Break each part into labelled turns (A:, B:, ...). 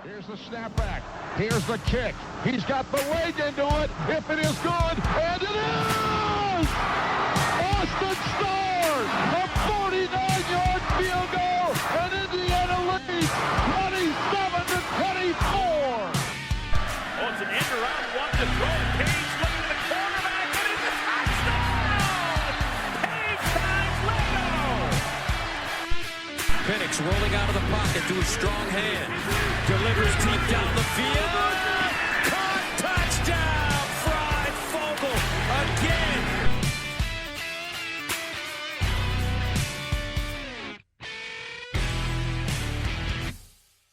A: Here's the snapback. Here's the kick. He's got the leg into it. If it is good, and it is! Austin Starr, a 49-yard field goal, and Indiana leads 27-24.
B: Oh, it's an end around one to throw. Page looking at the quarterback, and it's a touchdown! Page finds Leno!
C: Penix rolling out of the pocket to a strong hand. Delivers deep down the field. Caught, touchdown! Fried Fogel again.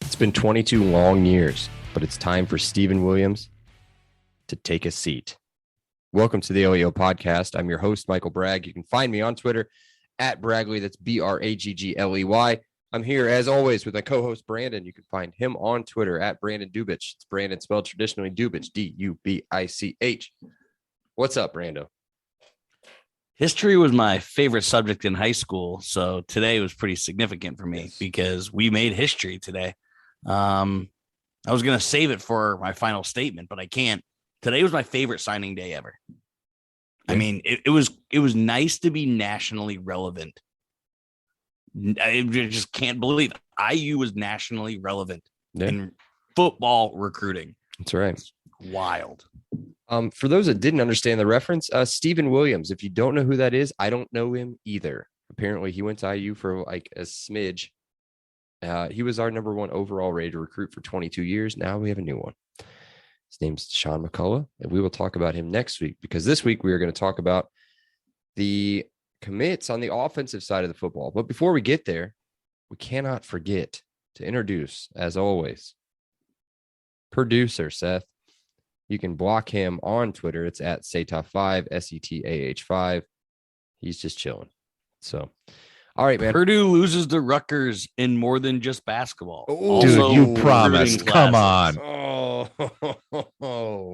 D: It's been 22 long years, but it's time for Stephen Williams to take a seat. Welcome to the OEO podcast. I'm your host, Michael Bragg. You can find me on Twitter at Bragley. That's Braggley. I'm here, as always, with my co-host, Brandon. You can find him on Twitter at Brandon Dubich. It's Brandon spelled traditionally Dubich, D-U-B-I-C-H. What's up, Brando?
E: History was my favorite subject in high school, so today was pretty significant for me because we made history today. I was going to save it for my final statement, but I can't. Today was my favorite signing day ever. I mean, it was nice to be nationally relevant. I just can't believe IU was nationally relevant in football recruiting.
D: That's right.
E: It's wild.
D: For those that didn't understand the reference, Stephen Williams, if you don't know who that is, I don't know him either. Apparently, he went to IU for like a smidge. He was our number one overall rated recruit for 22 years. Now we have a new one. His name's Sean McCullough, and we will talk about him next week because this week we are going to talk about the commits on the offensive side of the football. But before we get there, we cannot forget to introduce, as always, producer Seth. You can block him on Twitter. It's at Setah5, SETAH5. He's just chilling. So, all right, man.
E: Purdue loses to Rutgers in more than just basketball.
D: Oh,
A: Dude, you promised. Come on.
D: Oh,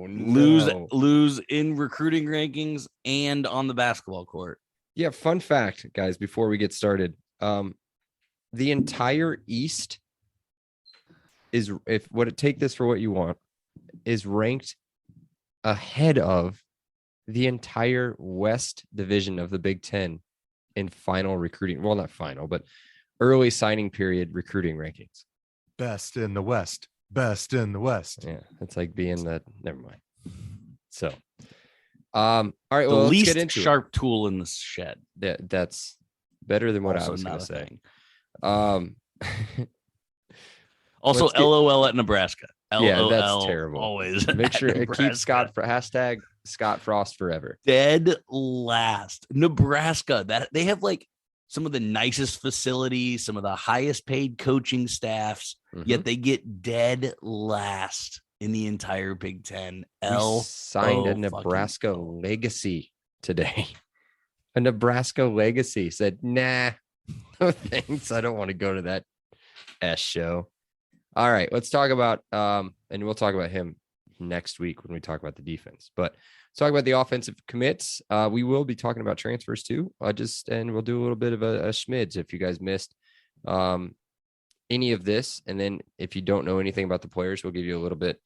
D: no.
E: Lose in recruiting rankings and on the basketball court.
D: Yeah, fun fact, guys, before we get started. The entire East is, take this for what you want, is ranked ahead of the entire West division of the Big Ten in final recruiting. Well, not final, but early signing period recruiting rankings.
F: Best in the West. Best in the West.
D: Yeah, it's like being that. Never mind. So, all right. Well,
E: the
D: let's
E: least
D: get into
E: sharp tool in the shed.
D: That's better than what
E: Also
D: I was going to say.
E: Also, LOL at Nebraska.
D: Yeah, that's terrible.
E: Always.
D: Make sure it keeps Scott Frost forever.
E: Dead last. Nebraska. That they have like some of the nicest facilities, some of the highest paid coaching staffs, yet they get dead last in the entire Big Ten.
D: We signed a Nebraska legacy today. A Nebraska legacy said, nah, no thanks. I don't want to go to that S show. All right, let's talk about, and we'll talk about him next week when we talk about the defense. But let's talk about the offensive commits. We will be talking about transfers too. And we'll do a little bit of a schmids if you guys missed any of this. And then if you don't know anything about the players, we'll give you a little bit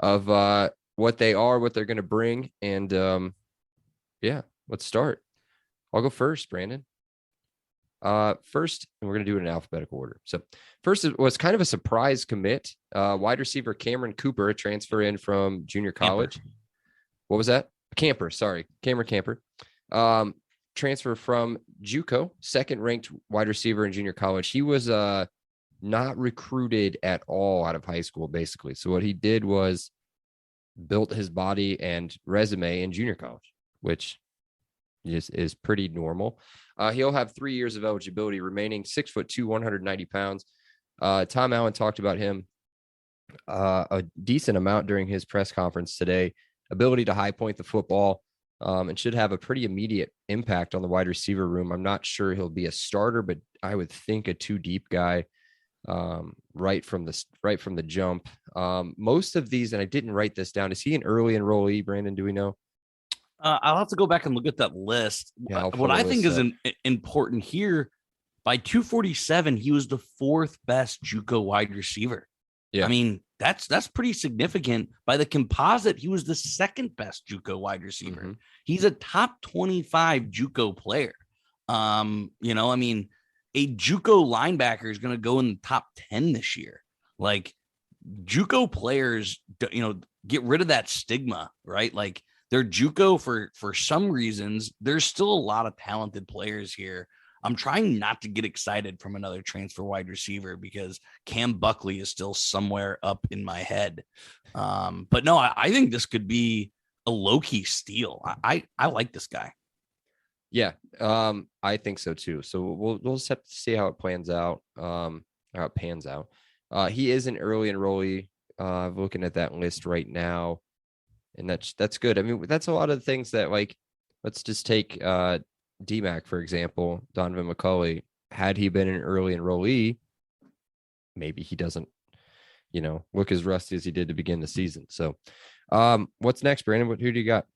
D: of what they are, what they're going to bring. And let's start. I'll go first, Brandon. First, and we're going to do it in alphabetical order. So first, it was kind of a surprise commit. Wide receiver Cameron Cooper, a transfer in from junior college. Camper. What was that? Camper, sorry. Cameron Camper. Transfer from JUCO, second-ranked wide receiver in junior college. He was not recruited at all out of high school, basically. So what he did was built his body and resume in junior college, which is pretty normal. He'll have 3 years of eligibility remaining, 6'2", 190 pounds. Tom Allen talked about him a decent amount during his press conference today. Ability to high point the football and should have a pretty immediate impact on the wide receiver room. I'm not sure he'll be a starter, but I would think a 2-deep guy right from the jump. Most of these, and I didn't write this down, is he an early enrollee, Brandon? Do we know?
E: I'll have to go back and look at that list.
D: Yeah,
E: what I think is important here, by 247, he was the fourth best JUCO wide receiver.
D: Yeah.
E: I mean, that's pretty significant. By the composite, he was the second best JUCO wide receiver.
D: Mm-hmm.
E: He's a top 25 JUCO player. I mean, a JUCO linebacker is going to go in the top 10 this year. Like, JUCO players, get rid of that stigma, right? Like, they're JUCO for some reasons. There's still a lot of talented players here. I'm trying not to get excited from another transfer wide receiver because Cam Buckley is still somewhere up in my head. But no, I think this could be a low-key steal. I like this guy.
D: Yeah, I think so too. So we'll just have to see how it plans out. How it pans out. He is an early enrollee. Looking at that list right now, and that's good. I mean, that's a lot of things that, like, let's just take DMAC, for example, Donovan McCulley. Had he been an early enrollee, maybe he doesn't, look as rusty as he did to begin the season. So what's next, Brandon? Who do you got?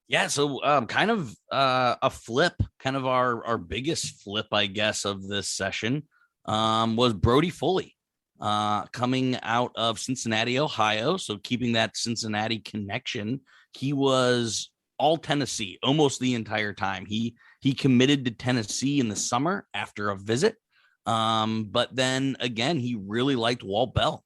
E: Yeah, so kind of a flip, kind of our biggest flip, I guess, of this session was Brody Foley coming out of Cincinnati, Ohio. So keeping that Cincinnati connection, he was all Tennessee almost the entire time. He committed to Tennessee in the summer after a visit. But then again, he really liked Walt Bell.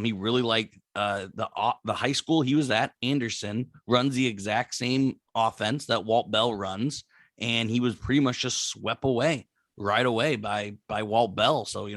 E: He really liked the high school he was at. Anderson runs the exact same offense that Walt Bell runs, and he was pretty much just swept away right away by Walt Bell. So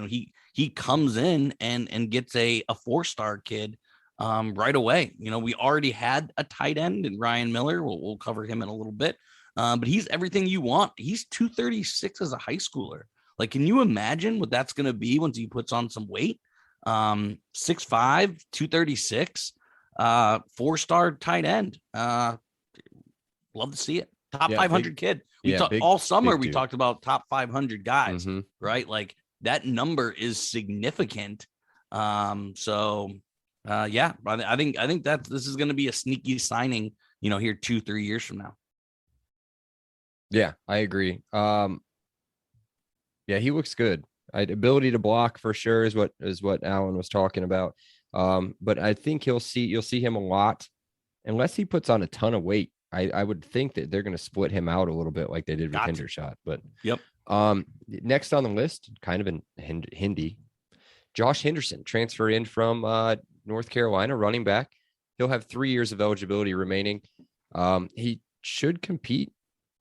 E: he comes in and gets a 4-star kid right away. We already had a tight end in Ryan Miller. We'll cover him in a little bit, but he's everything you want. He's 236 as a high schooler. Like, can you imagine what that's going to be once he puts on some weight? 6'5", 236, 4-star tight end. Love to see it. Top 500 kid. All summer we talked about top 500 guys, right? Like, that number is significant. I think that this is going to be a sneaky signing, here 2-3 years from now.
D: Yeah, I agree. Yeah, he looks good. Ability to block for sure is what Alan was talking about. But I think you'll see him a lot unless he puts on a ton of weight. I would think that they're going to split him out a little bit like they did with Hendershot. But
E: yep.
D: Next on the list, kind of in Hindi, Josh Henderson, transfer in from North Carolina, running back. He'll have 3 years of eligibility remaining. He should compete,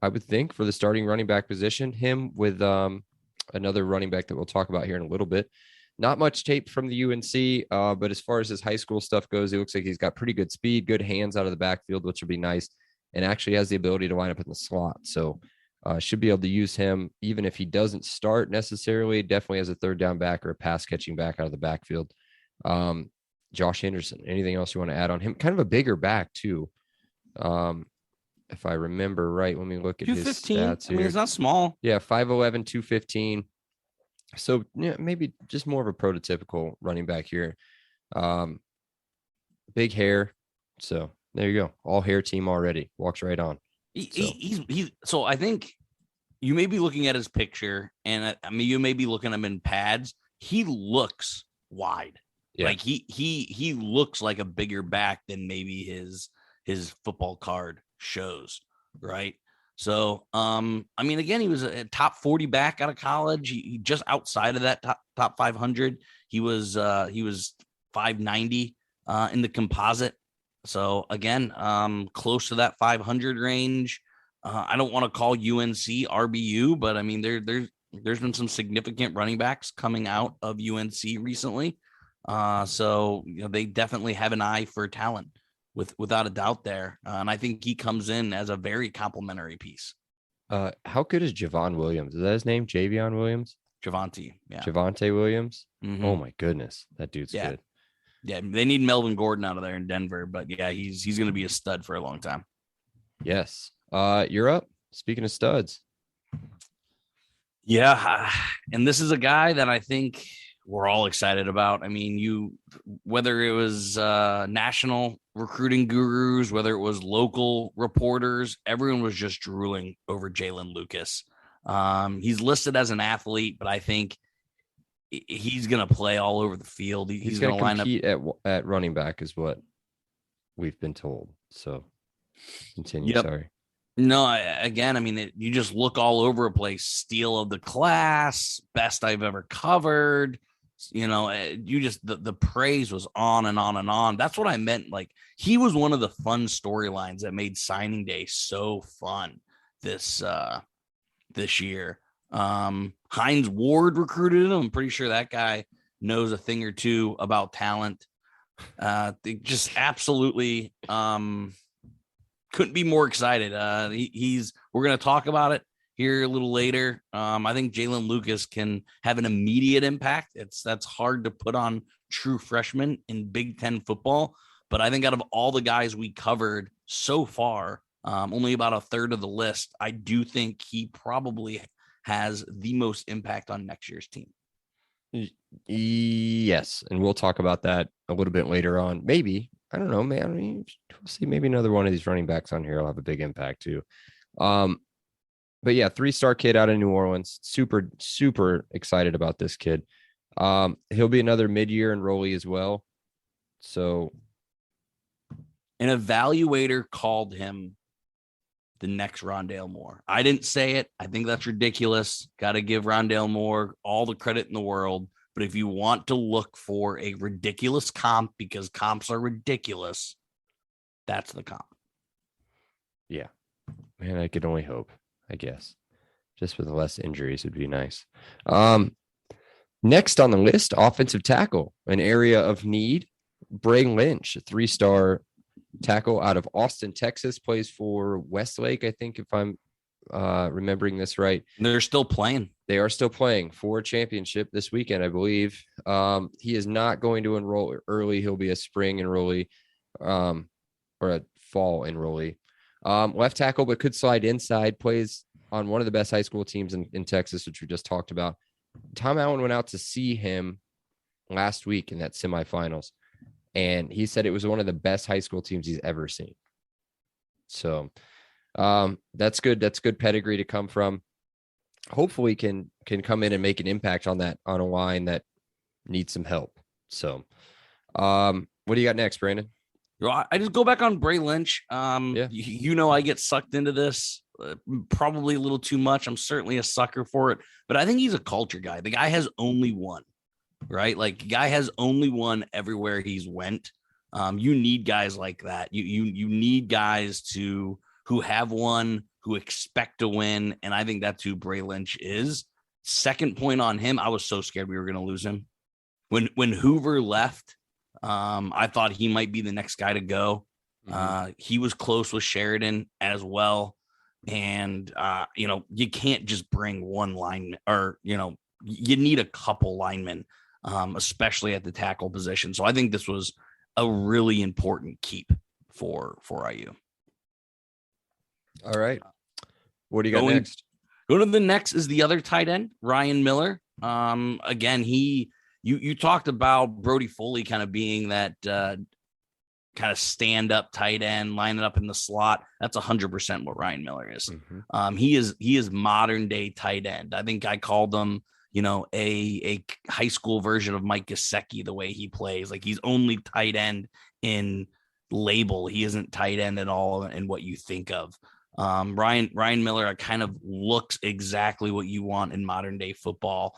D: I would think, for the starting running back position. Him with another running back that we'll talk about here in a little bit. Not much tape from the UNC, but as far as his high school stuff goes, it looks like he's got pretty good speed, good hands out of the backfield, which would be nice, and actually has the ability to line up in the slot. So should be able to use him even if he doesn't start necessarily, definitely as a third down back or a pass catching back out of the backfield. Josh Henderson, anything else you want to add on him? Kind of a bigger back too. If I remember right, when we look at his stats here.
E: I mean, it's not small.
D: Yeah, 5'11", 215. So yeah, maybe just more of a prototypical running back here. Big hair. So there you go. All hair team already. Walks right on.
E: So I think you may be looking at his picture, and I mean, you may be looking at him in pads. He looks wide. Yeah. Like he looks like a bigger back than maybe his football card shows, right? So I mean, again, he was a top 40 back out of college. He just outside of that top 500. He was 590 in the composite. So again, close to that 500 range. I don't want to call UNC RBU, but I mean, there's been some significant running backs coming out of UNC recently. So they definitely have an eye for talent. Without a doubt there. And I think he comes in as a very complimentary piece.
D: How good is Javon Williams? Is that his name? Javion Williams?
E: Javonte. Yeah.
D: Javonte Williams.
E: Mm-hmm.
D: Oh my goodness. That dude's good.
E: Yeah. They need Melvin Gordon out of there in Denver, but yeah, he's going to be a stud for a long time.
D: Yes. You're up. Speaking of studs.
E: Yeah. And this is a guy that I think we're all excited about. I mean, whether it was national recruiting gurus, whether it was local reporters, everyone was just drooling over Jalen Lucas. He's listed as an athlete, but I think he's going to play all over the field.
D: He's
E: going
D: going
E: to
D: to
E: line up
D: compete at running back is what we've been told. So continue.
E: Yep.
D: Sorry.
E: No, I mean, you just look all over a place. Steal of the class, best I've ever covered. You just the praise was on and on and on. That's what I meant. Like, he was one of the fun storylines that made signing day so fun this year. Hines Ward recruited him. I'm pretty sure that guy knows a thing or two about talent. They just absolutely couldn't be more excited. We're going to talk about it here a little later. I think Jalen Lucas can have an immediate impact. That's hard to put on true freshmen in Big Ten football. But I think out of all the guys we covered so far, only about a third of the list, I do think he probably has the most impact on next year's team.
D: Yes. And we'll talk about that a little bit later on. Maybe. I don't know, man. I mean, we'll see. Maybe another one of these running backs on here will have a big impact too. But yeah, 3-star kid out of New Orleans. Super, super excited about this kid. He'll be another mid-year enrollee as well. So
E: an evaluator called him the next Rondale Moore. I didn't say it. I think that's ridiculous. Got to give Rondale Moore all the credit in the world. But if you want to look for a ridiculous comp, because comps are ridiculous, that's the comp.
D: Yeah, man, I could only hope, I guess. Just with less injuries would be nice. Next on the list, offensive tackle, an area of need. Bray Lynch, a 3-star tackle out of Austin, Texas, plays for Westlake, I think, if I'm remembering this right.
E: They're still playing.
D: They are still playing for a championship this weekend, I believe. He is not going to enroll early. He'll be a spring enrollee or a fall enrollee. Left tackle, but could slide inside, plays on one of the best high school teams in Texas, which we just talked about. Tom Allen went out to see him last week in that semifinals, and he said it was one of the best high school teams he's ever seen. So that's good. That's good pedigree to come from. Hopefully can come in and make an impact on a line that needs some help. So what do you got next, Brandon?
E: I just go back on Bray Lynch.
D: Yeah.
E: I get sucked into this probably a little too much. I'm certainly a sucker for it, but I think he's a culture guy. The guy has only won, right? Like, the guy has only won everywhere he's went. You need guys like that. You need guys who have won, who expect to win. And I think that's who Bray Lynch is. Second point on him, I was so scared we were going to lose him. When Hoover left, I thought he might be the next guy to go. He was close with Sheridan as well. And, you can't just bring one lineman, or, you need a couple linemen, especially at the tackle position. So I think this was a really important keep for IU.
D: All right. What do you got next?
E: Going to the next is the other tight end, Ryan Miller. Again, you talked about Brody Foley kind of being that kind of stand-up tight end, lining up in the slot. That's 100% what Ryan Miller is. He is modern day tight end. I think I called him, a high school version of Mike Gesicki, the way he plays. Like, he's only tight end in label. He isn't tight end at all in what you think of. Ryan Miller kind of looks exactly what you want in modern day football.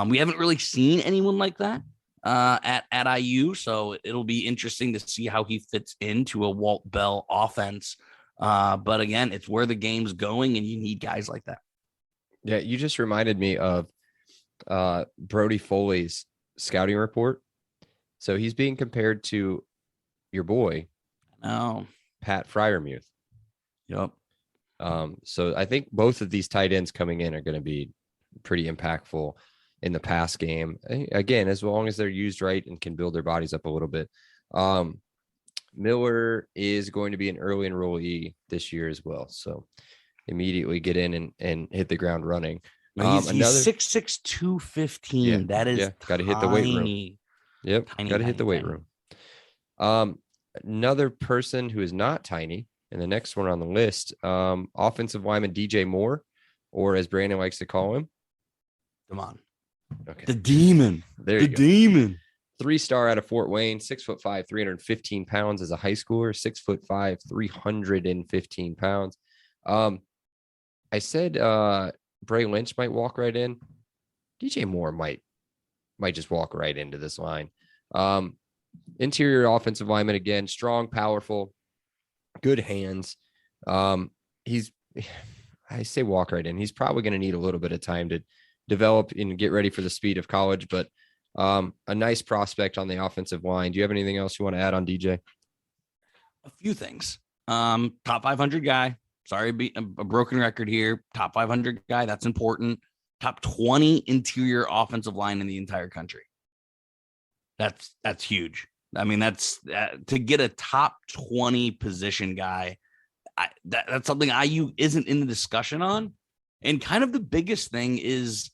E: We haven't really seen anyone like that at IU, so it'll be interesting to see how he fits into a Walt Bell offense. But again, it's where the game's going, and you need guys like that.
D: Yeah, you just reminded me of Brody Foley's scouting report. So he's being compared to your boy, Pat Freiermuth.
E: Yep.
D: So I think both of these tight ends coming in are going to be pretty impactful in the pass game. Again, as long as they're used right and can build their bodies up a little bit. Miller is going to be an early enrollee this year as well. So immediately get in and hit the ground running.
E: He's 6'6", 215.
D: Yeah,
E: that is
D: got to hit the weight room. Yep, got to hit the weight room. Another person who is not tiny, and the next one on the list, offensive lineman DJ Moore, or as Brandon likes to call him, Okay.
E: The demon.
D: There
E: The
D: you go.
E: demon.
D: 3-star out of Fort Wayne, 6'5", 315 pounds as a high schooler, 6'5", 315 pounds. I said Bray Lynch might walk right in. DJ Moore might just walk right into this line. Interior offensive lineman again, strong, powerful, good hands. I say walk right in. He's probably going to need a little bit of time to develop and get ready for the speed of college, but a nice prospect on the offensive line. Do you have anything else you want to add on DJ?
E: A few things. Top 500 guy. Sorry, be a broken record here. Top 500 guy. That's important. Top 20 interior offensive line in the entire country. That's huge. I mean, that's to get a top 20 position guy. That's something IU isn't in the discussion on. And kind of the biggest thing is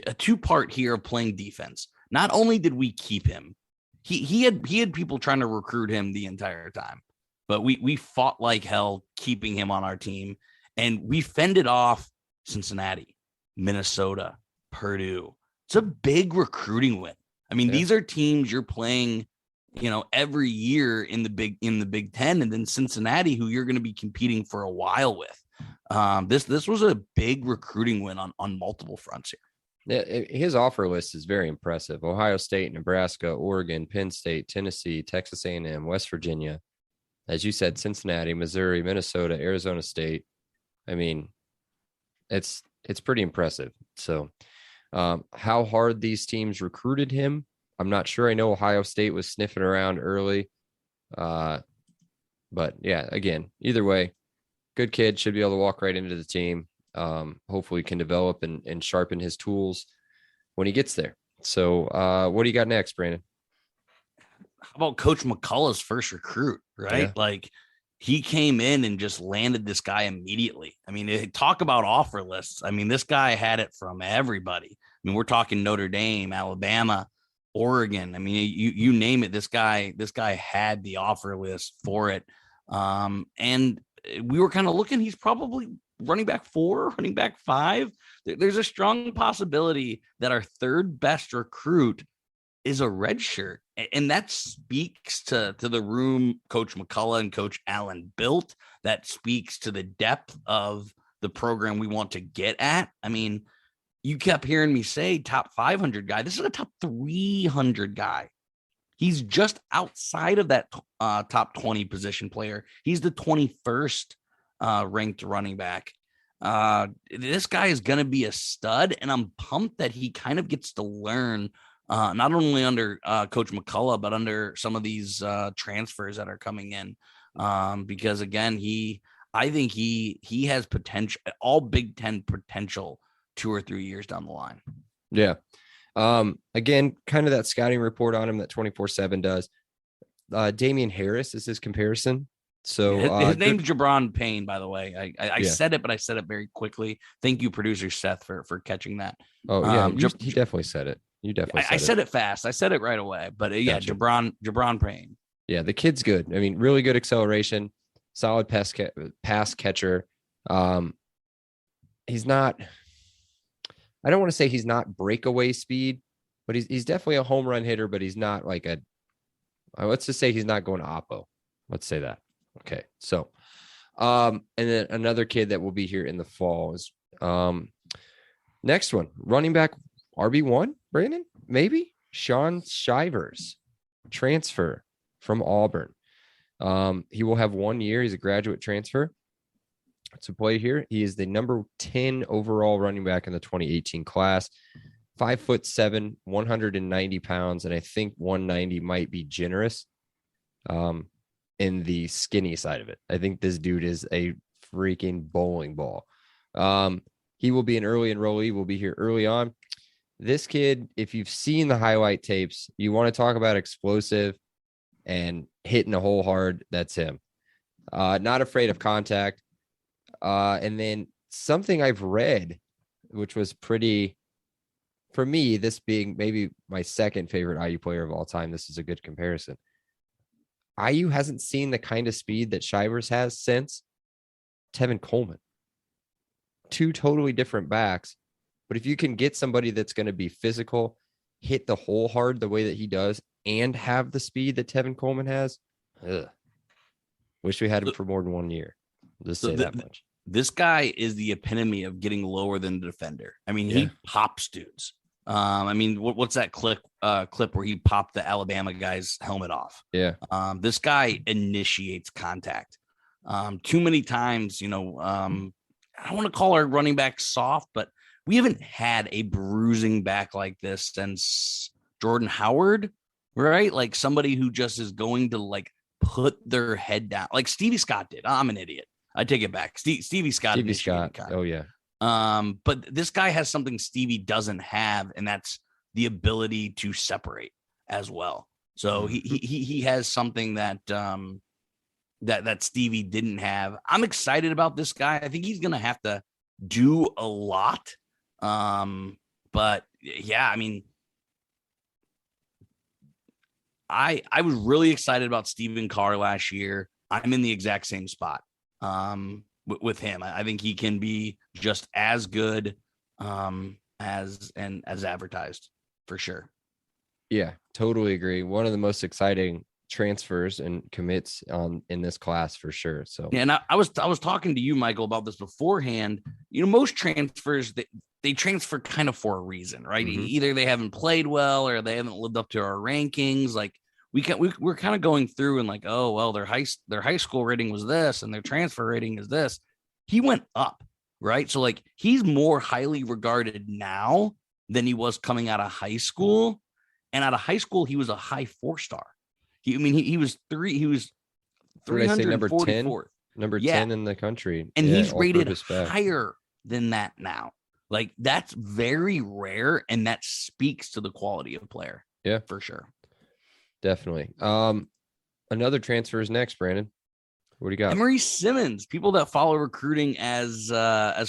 E: a two-part here of playing defense. Not only did we keep him, he had people trying to recruit him the entire time, but we fought like hell keeping him on our team, and we fended off Cincinnati, Minnesota, Purdue. It's a big recruiting win. I mean, These are teams you're playing, every year in the Big Ten, and then Cincinnati, who you're going to be competing for a while with. This was a big recruiting win on multiple fronts here.
D: Yeah, his offer list is very impressive. Ohio State, Nebraska, Oregon, Penn State, Tennessee, Texas A&M, West Virginia. As you said, Cincinnati, Missouri, Minnesota, Arizona State. I mean, it's pretty impressive. So how hard these teams recruited him, I'm not sure. I know Ohio State was sniffing around early. But yeah, again, either way, good kid, should be able to walk right into the team. Hopefully can develop and sharpen his tools when he gets there. So what do you got next, Brandon?
E: How about Coach McCullough's first recruit, right?
D: Yeah.
E: Like he came in and just landed this guy immediately. I mean, talk about offer lists. I mean, this guy had it from everybody. I mean, we're talking Notre Dame, Alabama, Oregon. I mean, you name it. This guy had the offer list for it. And we were kind of looking, he's probably running back 4, running back 5. There's a strong possibility that our third best recruit is a redshirt. And that speaks to the room Coach McCullough and Coach Allen built. That speaks to the depth of the program we want to get at. I mean, you kept hearing me say top 500 guy. This is a top 300 guy. He's just outside of that top 20 position player. He's the 21st ranked running back. This guy is going to be a stud, and I'm pumped that he kind of gets to learn not only under Coach McCullough, but under some of these transfers that are coming in. Because again, I think he has potential, all Big Ten potential 2 or 3 years down the line.
D: Yeah. Again, kind of that scouting report on him that 24/7 does. Damian Harris is his comparison. So
E: his name's Jabron Payne, by the way. I said it, but I said it very quickly. Thank you, producer Seth, for catching that.
D: Oh yeah, he definitely said it. You definitely.
E: I said it fast. I said it right away. But yeah, gotcha. Jabron Payne.
D: Yeah, the kid's good. I mean, really good acceleration, solid pass catcher. He's not. I don't want to say he's not breakaway speed, but he's definitely a home run hitter. But he's not like a. Let's just say he's not going to Oppo. Let's say that. Okay, so, and then another kid that will be here in the fall is next one, running back RB1, Brandon, maybe Sean Shivers, transfer from Auburn. He will have 1 year. He's a graduate transfer to play here. He is the number 10 overall running back in the 2018 class. 5'7", 190 pounds, and I think 190 might be generous. In the skinny side of it. I think this dude is a freaking bowling ball. He will be an early enrollee, will be here early on. This kid, if you've seen the highlight tapes, you want to talk about explosive and hitting a hole hard, that's him. Not afraid of contact. And then something I've read, which was pretty, for me, this being maybe my second favorite IU player of all time, this is a good comparison. IU hasn't seen the kind of speed that Shivers has since Tevin Coleman. 2 totally different backs, But if you can get somebody that's going to be physical, hit the hole hard the way that he does, and have the speed that Tevin Coleman has, wish we had him for more than 1 year. I'll just say that much.
E: This guy is the epitome of getting lower than the defender. I mean, he pops dudes. I mean, what's that clip where he popped the Alabama guy's helmet off?
D: Yeah.
E: This guy initiates contact. Too many times, I don't want to call our running back soft, but we haven't had a bruising back like this since Jordan Howard, right? Like somebody who just is going to like put their head down, like Stevie Scott did. I'm an idiot. I take it back. Stevie Scott.
D: Oh yeah.
E: But this guy has something Stevie doesn't have, and that's the ability to separate as well. So he has something that that Stevie didn't have. I'm excited about this guy. I think he's gonna have to do a lot. But yeah, I mean, I was really excited about Stephen Carr last year. I'm in the exact same spot with him. I think he can be just as good as advertised for sure.
D: Yeah, totally agree. One of the most exciting transfers and commits in this class for sure. So
E: yeah, and I was talking to you, Michael, about this beforehand. Most transfers they transfer kind of for a reason, right? Mm-hmm. Either they haven't played well or they haven't lived up to our rankings. Like we're kind of going through and like, oh well, their high school rating was this and their transfer rating is this. He went up, right? So like he's more highly regarded now than he was coming out of high school. And out of high school, he was a high 4-star. He was 344th.
D: Number 10 in the country.
E: And he's rated higher than that now. Like that's very rare. And that speaks to the quality of player.
D: Yeah,
E: for sure.
D: Definitely. Another transfer is next, Brandon. What do you got?
E: Emery Simmons. People that follow recruiting as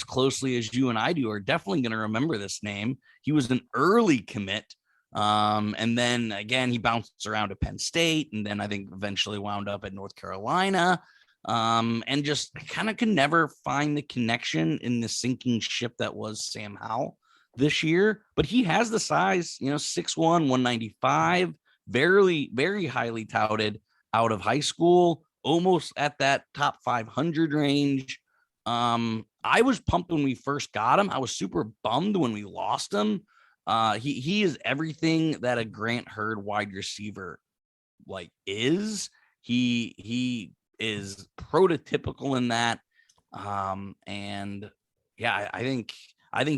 E: closely as you and I do are definitely going to remember this name. He was an early commit. And then again, he bounced around to Penn State and then I think eventually wound up at North Carolina. And just kind of could never find the connection in the sinking ship that was Sam Howell this year, but he has the size, 6'1", 195, very, very highly touted out of high school, almost at that top 500 range. I was pumped when we first got him. I was super bummed when we lost him. He is everything that a Grant Hurd wide receiver like is. He is prototypical in that. And yeah, I think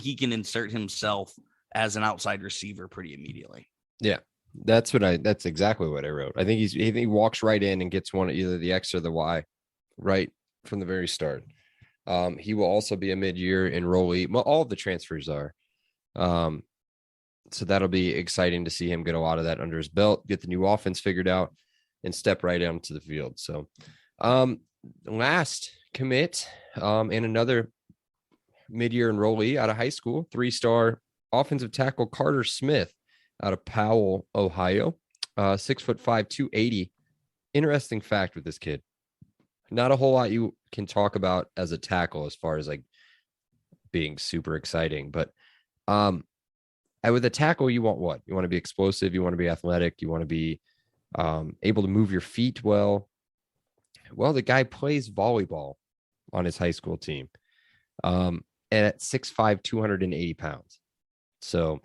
E: he can insert himself as an outside receiver pretty immediately.
D: Yeah, that's exactly what I wrote. I think he walks right in and gets one, either the X or the Y right from the very start. He will also be a mid-year enrollee. Well, all of the transfers are. So that'll be exciting to see him get a lot of that under his belt, get the new offense figured out, and step right onto the field. So last commit and another mid-year enrollee out of high school, 3-star offensive tackle Carter Smith out of Powell, Ohio, 6'5", 280. Interesting fact with this kid. Not a whole lot you can talk about as a tackle as far as like being super exciting, but with a tackle, you want what? You want to be explosive. You want to be athletic. You want to be able to move your feet well. Well, the guy plays volleyball on his high school team. And at 6'5", 280 pounds. So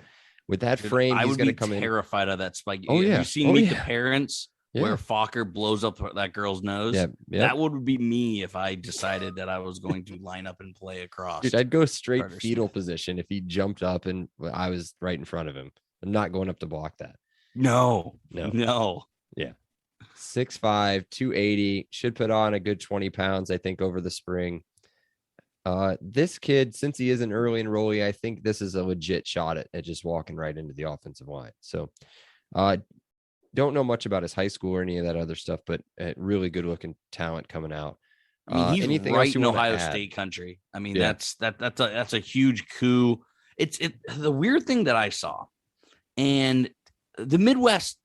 D: with that frame, he's going to come in.
E: Terrified of that spike.
D: Oh, yeah.
E: Have you seen Meet the Parents where Fokker blows up that girl's nose?
D: Yeah.
E: That would be me if I decided that I was going to line up and play across.
D: Dude, I'd go straight
E: Carter
D: fetal
E: Smith.
D: position if he jumped up and I was right in front of him. I'm not going up to block that.
E: No.
D: Yeah. 6'5", 280, should put on a good 20 pounds, I think, over the spring. This kid, since he is an early enrollee, I think this is a legit shot at just walking right into the offensive line. So don't know much about his high school or any of that other stuff, but really good looking talent coming out.
E: I mean, he's
D: anything
E: right
D: else you
E: in
D: wanna
E: Ohio
D: add?
E: State country. I mean,
D: Yeah.
E: that's a huge coup. It's the weird thing that I saw, and the Midwest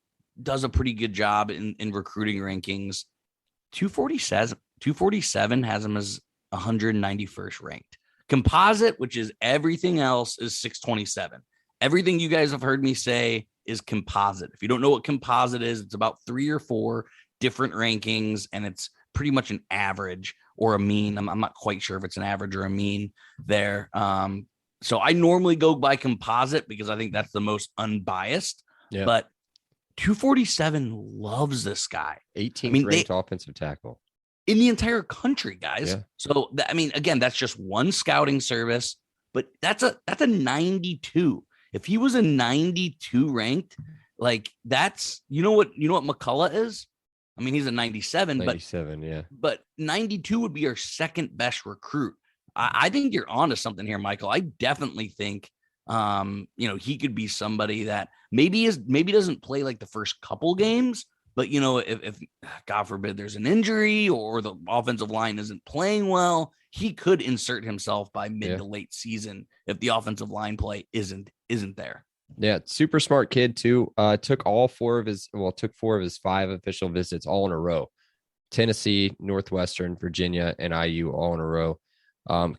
E: does a pretty good job in recruiting rankings. 247 has him as 191st ranked. Composite, which is everything else, is 627. Everything you guys have heard me say is composite. If you don't know what composite is, it's about 3 or 4 different rankings, and it's pretty much an average or a mean. I'm not quite sure if it's an average or a mean there. So I normally go by composite because I think that's the most unbiased.
D: Yeah.
E: But 247 loves this guy.
D: 18th ranked offensive tackle
E: in the entire country, guys.
D: Yeah.
E: So again, that's just one scouting service, but that's a 92. If he was a 92 ranked, like that's, you know what McCullough is? I mean, he's a 97,
D: 97,
E: but 92 would be our second best recruit. I think you're onto something here, Michael. I definitely think, he could be somebody that maybe doesn't play like the first couple games, but if God forbid there's an injury or the offensive line isn't playing well, he could insert himself by mid to late season if the offensive line play isn't there.
D: Yeah, super smart kid too. Took 4 of his 5 official visits all in a row. Tennessee, Northwestern, Virginia, and IU all in a row.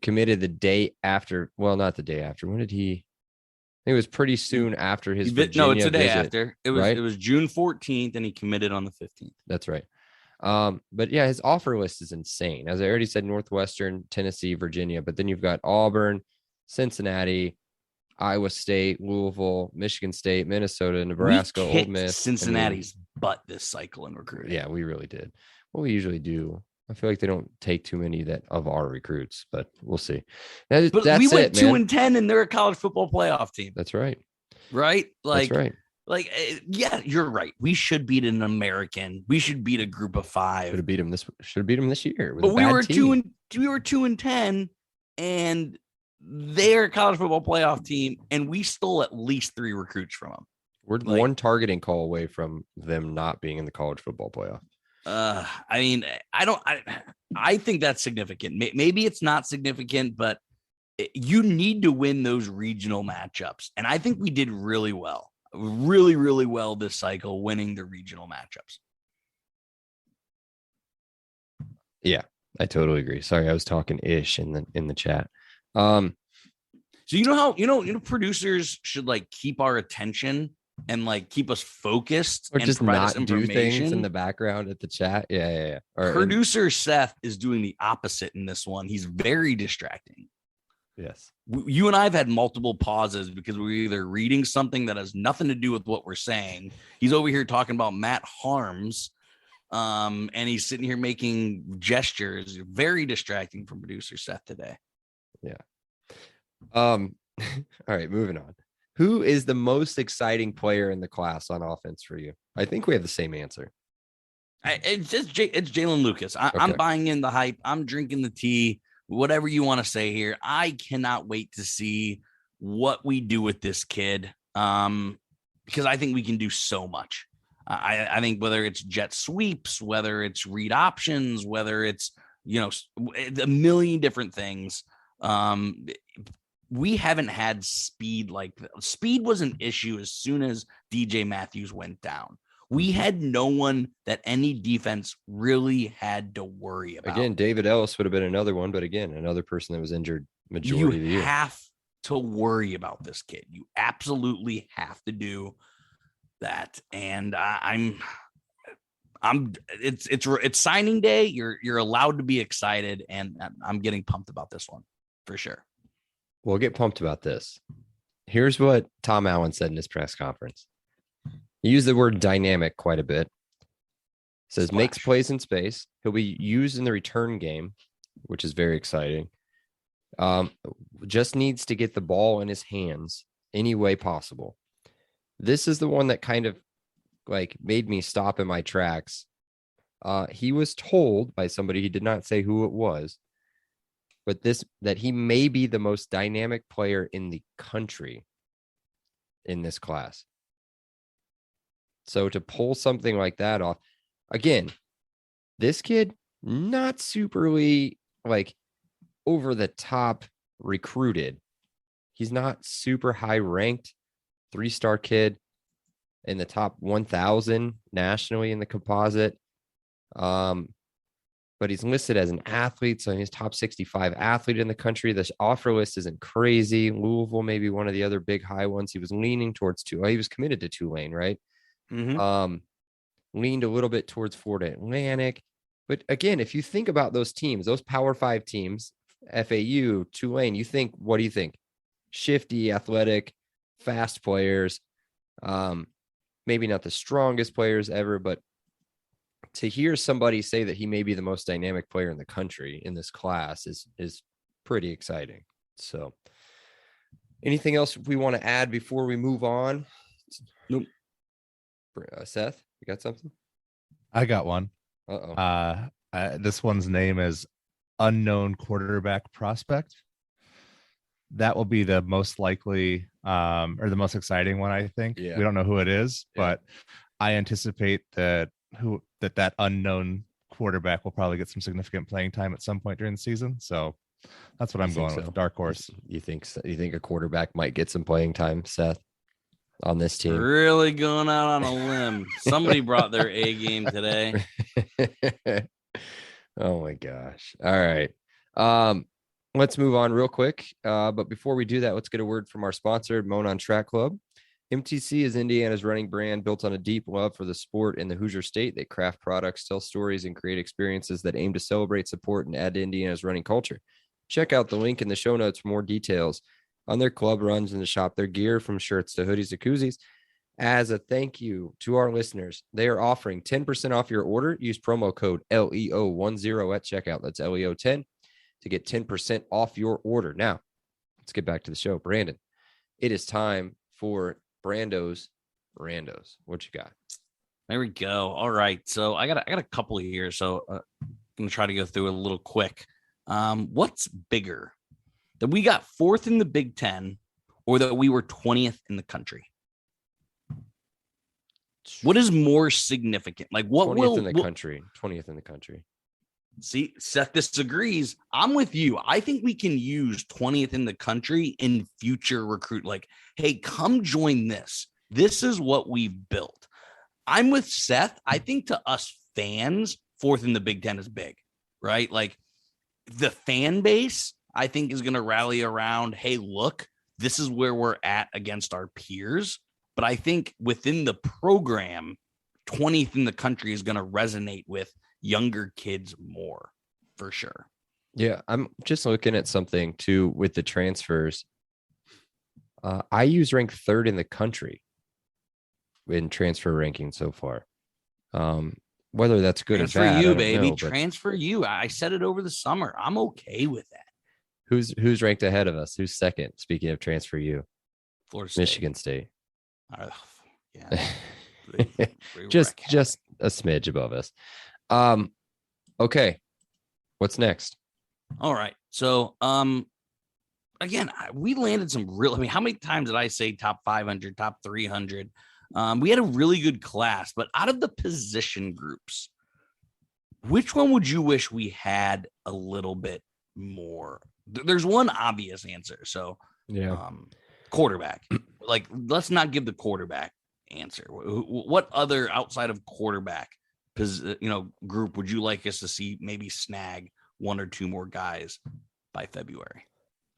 D: Committed the day after. Well, not the day after. When did he? It was pretty soon after his Virginia
E: No, it's the day
D: visit,
E: after. It was June 14th, and he committed on the 15th.
D: That's right. But yeah, his offer list is insane. As I already said, Northwestern, Tennessee, Virginia, but then you've got Auburn, Cincinnati, Iowa State, Louisville, Michigan State, Minnesota, Nebraska, Ole Miss.
E: Cincinnati's butt this cycle in recruiting.
D: Yeah, we really did. What we usually do. I feel like they don't take too many of our recruits, but we'll see.
E: But we went 2-10, and they're a college football playoff team.
D: That's right.
E: Right?
D: That's right.
E: Like, yeah, you're right. We should beat an American. We should beat a group of 5.
D: Should have beat him this year.
E: But we were 2-10, and they're a college football playoff team, and we stole at least 3 recruits from them.
D: We're one targeting call away from them not being in the college football playoff.
E: I think that's significant. Maybe it's not significant, but you need to win those regional matchups. And I think we did really well, really, really well this cycle, winning the regional matchups.
D: Yeah, I totally agree. Sorry, I was talking ish in the chat.
E: So how producers should like keep our attention and like keep us focused
D: or
E: and
D: just
E: provide
D: not
E: us information.
D: Do things in the background at the chat. Yeah.
E: Producer Seth is doing the opposite in this one. He's very distracting.
D: Yes.
E: You and I have had multiple pauses because we're either reading something that has nothing to do with what we're saying. He's over here talking about Matt Harms. And he's sitting here making gestures. Very distracting from producer Seth today.
D: Yeah. All right, moving on. Who is the most exciting player in the class on offense for you? I think we have the same answer.
E: It's Jalen Lucas. I'm buying in the hype. I'm drinking the tea, whatever you want to say here. I cannot wait to see what we do with this kid because I think we can do so much. I think whether it's jet sweeps, whether it's read options, whether it's, a million different things. We haven't had speed speed was an issue as soon as DJ Matthews went down. We had no one that any defense really had to worry about.
D: Again, David Ellis would have been another one, but again, another person that was injured majority of the year.
E: You have to worry about this kid. You absolutely have to do that. And it's signing day. You're allowed to be excited, and I'm getting pumped about this one for sure.
D: We'll get pumped about this. Here's what Tom Allen said in his press conference. He used the word dynamic quite a bit. Says makes plays in space. He'll be used in the return game, which is very exciting. Just needs to get the ball in his hands any way possible. This is the one that kind of like made me stop in my tracks. He was told by somebody, he did not say who it was, but that he may be the most dynamic player in the country in this class. So to pull something like that off, again, this kid, not superly like over the top recruited. He's not super high ranked, 3-star kid in the top 1,000 nationally in the composite. but he's listed as an athlete. So he's top 65 athlete in the country. The offer list isn't crazy. Louisville, maybe one of the other big high ones. He was leaning towards he was committed to Tulane, right?
E: Mm-hmm.
D: Leaned a little bit towards Florida Atlantic. But again, if you think about those teams, those Power 5 teams, FAU, Tulane, what do you think? Shifty, athletic, fast players. Maybe not the strongest players ever, but to hear somebody say that he may be the most dynamic player in the country in this class is pretty exciting. So anything else we want to add before we move on?
E: Nope.
D: Seth, you got something?
F: I got one. This one's name is unknown quarterback prospect. That will be the most likely or the most exciting one, I think.
D: Yeah.
F: We don't know who it is, but I anticipate that unknown quarterback will probably get some significant playing time at some point during the season. So that's what I'm going with. Dark horse.
D: You think a quarterback might get some playing time, Seth, on this team?
E: Really going out on a limb. Somebody brought their A game today.
D: Oh my gosh. All right. Let's move on real quick. But before we do that, let's get a word from our sponsor, Monon Track Club. MTC is Indiana's running brand built on a deep love for the sport in the Hoosier State. They craft products, tell stories, and create experiences that aim to celebrate, support, and add to Indiana's running culture. Check out the link in the show notes for more details on their club runs and to shop their gear, from shirts to hoodies to koozies. As a thank you to our listeners, they are offering 10% off your order. Use promo code LEO10 at checkout. That's LEO10 to get 10% off your order. Now, let's get back to the show. Brandon, it is time for Brando's Randos. What you got?
E: There we go. All right. So I got a couple here. So I'm going to try to go through it a little quick. What's bigger? That we got 4th in the Big Ten or that we were 20th in the country? What is more significant? Like what
D: 20th in the country? 20th in the country.
E: See, Seth disagrees. I'm with you. I think we can use 20th in the country in future recruit. Like, hey, come join this. This is what we've built. I'm with Seth. I think to us fans, 4th in the Big Ten is big, right? Like the fan base, I think, is going to rally around, hey, look, this is where we're at against our peers. But I think within the program, 20th in the country is going to resonate with younger kids more, for sure.
D: Yeah, I'm just looking at something too with the transfers. IU's ranked 3rd in the country in transfer ranking so far. Whether that's good
E: transfer
D: or bad,
E: you,
D: I don't
E: baby.
D: know,
E: transfer you. I said it over the summer. I'm okay with that.
D: Who's ranked ahead of us? Who's second? Speaking of transfer you,
E: Florida State.
D: Michigan State.
E: Yeah.
D: just a smidge above us. Okay. What's next?
E: All right. So, again, we landed some real, how many times did I say top 500, top 300? We had a really good class, but out of the position groups, which one would you wish we had a little bit more? There's one obvious answer. So, quarterback. Like, let's not give the quarterback answer. What other outside of quarterback, group would you like us to see maybe snag 1 or 2 more guys by February?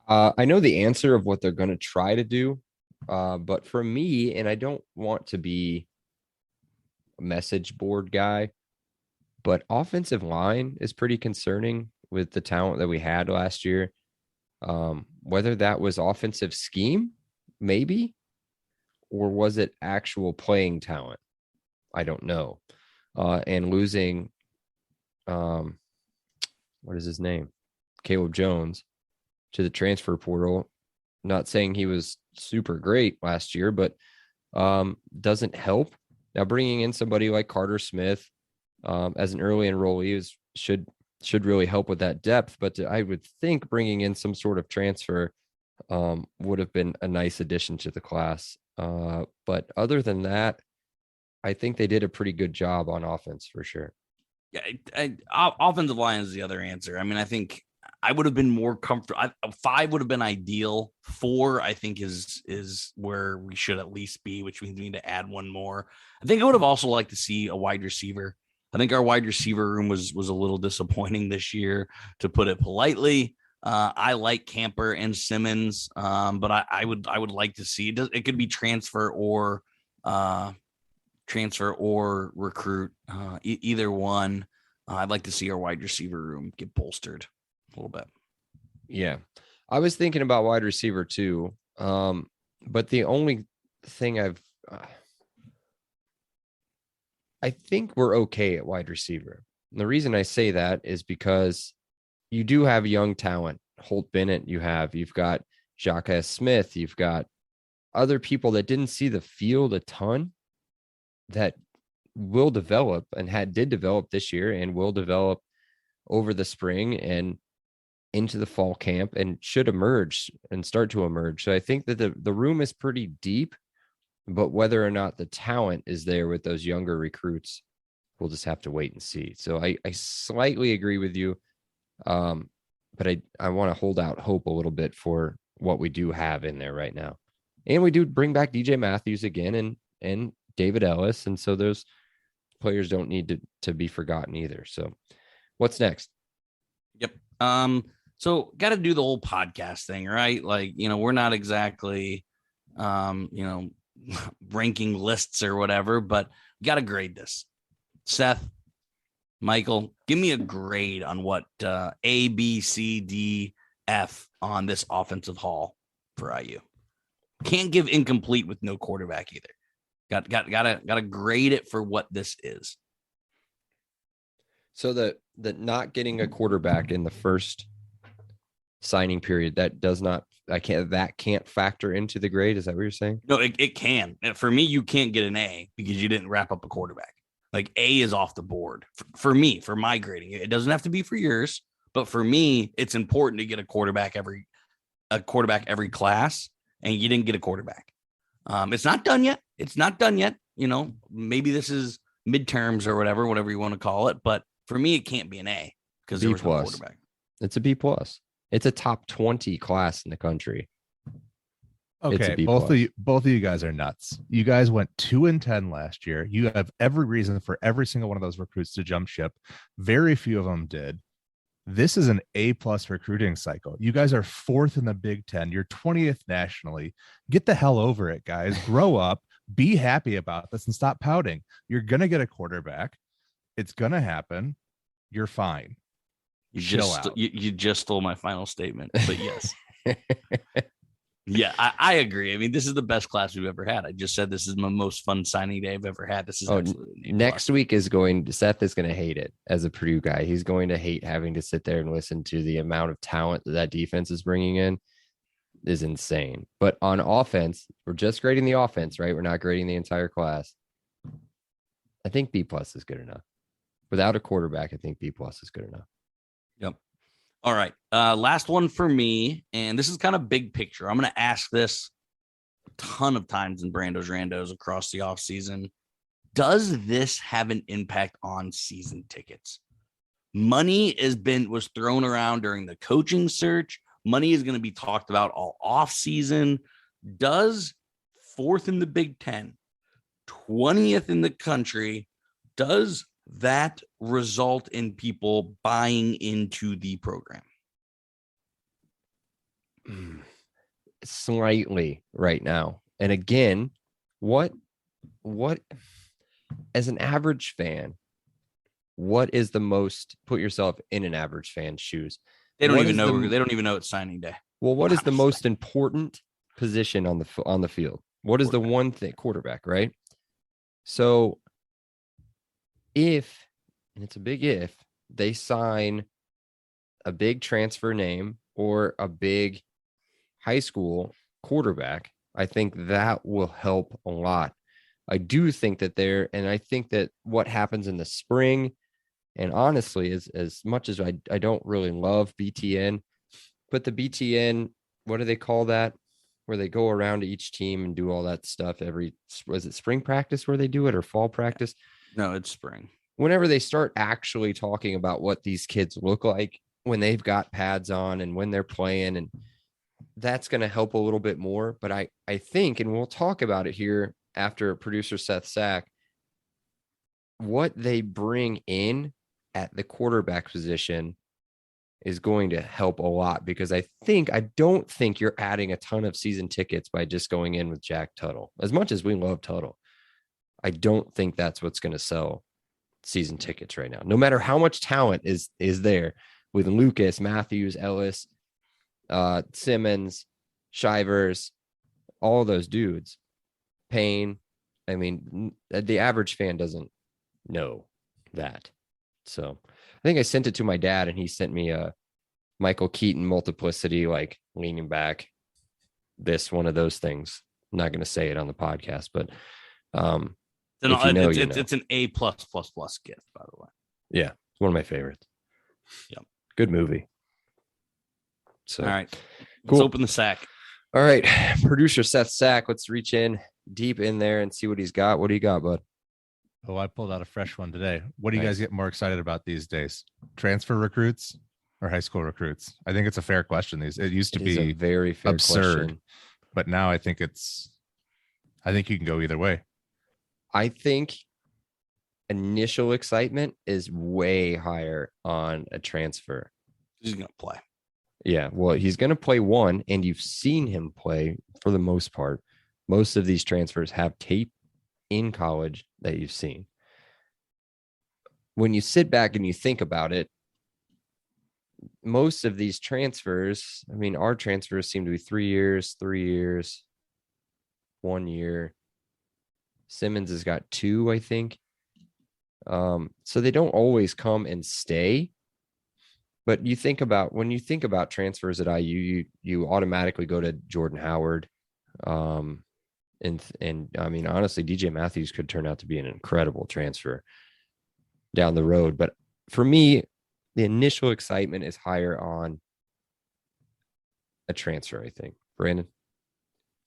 D: I know the answer of what they're going to try to do, but for me, and I don't want to be a message board guy, but offensive line is pretty concerning with the talent that we had last year. Whether that was offensive scheme, maybe, or was it actual playing talent? I don't know. And losing, what is his name? Caleb Jones to the transfer portal. Not saying he was super great last year, but doesn't help. Now bringing in somebody like Carter Smith as an early enrollee should really help with that depth. But I would think bringing in some sort of transfer would have been a nice addition to the class. But other than that, I think they did a pretty good job on offense for sure.
E: Yeah, offensive line is the other answer. I mean, I think I would have been more comfortable. 5 would have been ideal. 4, I think, is where we should at least be, which means we need to add 1 more. I think I would have also liked to see a wide receiver. I think our wide receiver room was a little disappointing this year, to put it politely. I like Camper and Simmons, but I would like to see it. It could be transfer or recruit, either one. I'd like to see our wide receiver room get bolstered a little bit.
D: Yeah, I was thinking about wide receiver too, but the only thing I think we're okay at wide receiver. And the reason I say that is because you do have young talent. Holt Bennett, you've got Jacques Smith, you've got other people that didn't see the field a ton that will develop and did develop this year and will develop over the spring and into the fall camp and should emerge and start to emerge. So I think that the room is pretty deep, but whether or not the talent is there with those younger recruits, we'll just have to wait and see. So I slightly agree with you. But I want to hold out hope a little bit for what we do have in there right now. And we do bring back DJ Matthews again and David Ellis. And so those players don't need to be forgotten either. So what's next?
E: Yep. So got to do the whole podcast thing, right? Like, we're not exactly, ranking lists or whatever, but got to grade this. Seth, Michael, give me a grade on what A, B, C, D, F on this offensive haul for IU. Can't give incomplete with no quarterback either. Gotta grade it for what this is.
D: So the not getting a quarterback in the first signing period, that can't factor into the grade. Is that what you're saying?
E: No, it can. For me, you can't get an A because you didn't wrap up a quarterback. Like, A is off the board for me, for my grading. It doesn't have to be for yours, but for me, it's important to get a quarterback every class, and you didn't get a quarterback. It's not done yet. Maybe this is midterms or whatever you want to call it. But for me, it can't be an A because there was no quarterback.
D: It's a B plus. It's a top 20 class in the country.
F: Okay, both of you guys are nuts. You guys went 2-10 last year. You have every reason for every single one of those recruits to jump ship. Very few of them did. This is an A+ recruiting cycle. You guys are 4th in the Big Ten. You're 20th nationally. Get the hell over it, guys. Grow up. Be happy about this and stop pouting. You're gonna get a quarterback. It's gonna happen. You're fine.
E: You just stole my final statement, but yes. Yeah, I agree. I mean, this is the best class we've ever had. I just said this is my most fun signing day I've ever had. This is
D: next week Seth is going to hate it as a Purdue guy. He's going to hate having to sit there and listen to the amount of talent that defense is bringing in is insane. But on offense, we're just grading the offense, right? We're not grading the entire class. I think B+ is good enough. Without a quarterback, I think B+ is good enough.
E: Yep. All right. Last one for me. And this is kind of big picture. I'm going to ask this a ton of times in Brando's Randos across the offseason. Does this have an impact on season tickets? Money was thrown around during the coaching search. Money is going to be talked about all offseason. Does 4th in the Big Ten, 20th in the country, does that result in people buying into the program?
D: Slightly right now. And again, what as an average fan, what is the most, put yourself in an average fan's shoes?
E: They don't even know it's signing day.
D: Well, what is the most important position on the field? What is the one thing? Quarterback, right? So if, and it's a big if, they sign a big transfer name or a big high school quarterback, I think that will help a lot. I do think that and I think that what happens in the spring, and honestly, as much as I don't really love BTN, but the BTN, what do they call that? Where they go around to each team and do all that stuff was it spring practice where they do it or fall practice?
E: No, it's spring. Whenever
D: they start actually talking about what these kids look like when they've got pads on and when they're playing, and that's going to help a little bit more. But I think, and we'll talk about it here after producer Seth Sack, what they bring in at the quarterback position is going to help a lot, because I don't think you're adding a ton of season tickets by just going in with Jack Tuttle. As much as we love Tuttle, I don't think that's what's going to sell season tickets right now. No matter how much talent is there with Lucas, Matthews, Ellis, Simmons, Shivers, all those dudes, Payne. I mean, the average fan doesn't know that. So I think I sent it to my dad, and he sent me a Michael Keaton multiplicity, like leaning back, this one of those things. I'm not going to say it on the podcast, but
E: it's an A+++ gift, by the way.
D: Yeah, it's one of my favorites.
E: Yep,
D: good movie. So
E: all right,
D: cool.
E: Let's open the sack.
D: All right, producer Seth Sack. Let's reach in deep in there and see what he's got. What do you got, bud?
F: Oh, I pulled out a fresh one today. What do you guys get more excited about these days? Transfer recruits or high school recruits? I think it's a fair question. It used to be
D: a very fair
F: absurd,
D: question.
F: But now I think you can go either way.
D: I think initial excitement is way higher on a transfer.
E: He's going to play.
D: Yeah, well, he's going to play one, and you've seen him play for the most part. Most of these transfers have tape in college that you've seen. When you sit back and you think about it, most of these transfers, I mean, our transfers seem to be 3 years, 1 year. Simmons has got 2, I think. So they don't always come and stay. But when you think about transfers at IU, you automatically go to Jordan Howard. And I mean, honestly, DJ Matthews could turn out to be an incredible transfer down the road. But for me, the initial excitement is higher on a transfer, I think. Brandon?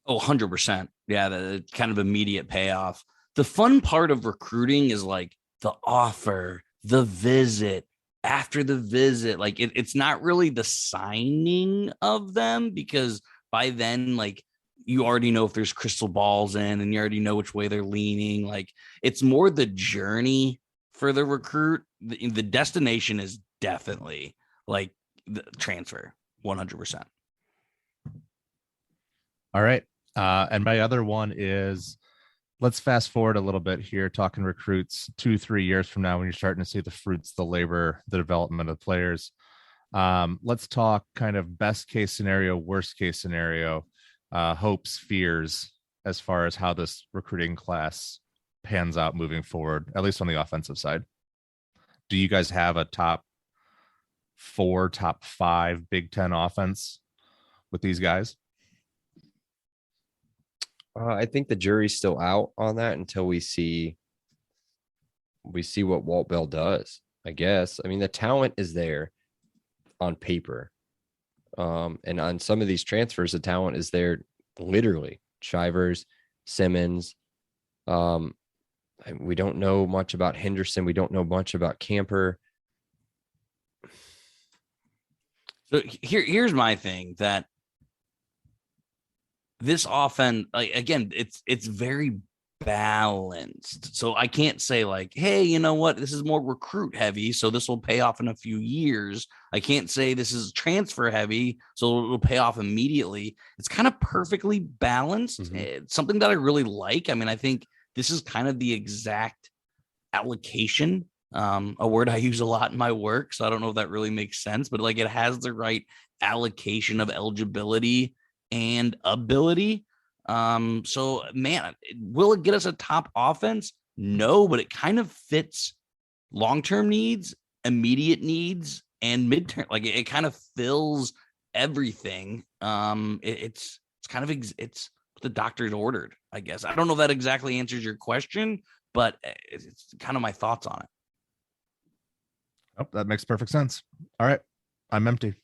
E: Oh, 100%. Yeah, the kind of immediate payoff. The fun part of recruiting is like the offer, the visit, after the visit. Like it's not really the signing of them, because by then, like, you already know if there's crystal balls in, and you already know which way they're leaning. Like, it's more the journey for the recruit. The destination is definitely like the transfer, 100%.
F: All right. And my other one is, let's fast forward a little bit here, talking recruits 2-3 years from now, when you're starting to see the fruits, the labor, the development of players. Let's talk kind of best case scenario, worst case scenario, hopes, fears, as far as how this recruiting class pans out moving forward, at least on the offensive side. Do you guys have a top 4, top 5 Big Ten offense with these guys?
D: I think the jury's still out on that until we see what Walt Bell does, I guess. I mean, the talent is there on paper. And on some of these transfers, the talent is there literally. Shivers, Simmons. We don't know much about Henderson. We don't know much about Camper.
E: So here's my thing, that this offense, like, again, it's very balanced. So I can't say like, hey, you know what, this is more recruit heavy, so this will pay off in a few years. I can't say this is transfer heavy, so it'll pay off immediately. It's kind of perfectly balanced.
D: Mm-hmm.
E: It's something that I really like. I mean, I think this is kind of the exact allocation, a word I use a lot in my work, so I don't know if that really makes sense, but like, it has the right allocation of eligibility and ability. So man, will it get us a top offense? No, but it kind of fits long-term needs, immediate needs, and midterm. Like, it kind of fills everything. It's kind of it's what the doctor's ordered, I guess. I don't know if that exactly answers your question, but it's kind of my thoughts on it.
F: Oh, that makes perfect sense. All right, I'm empty.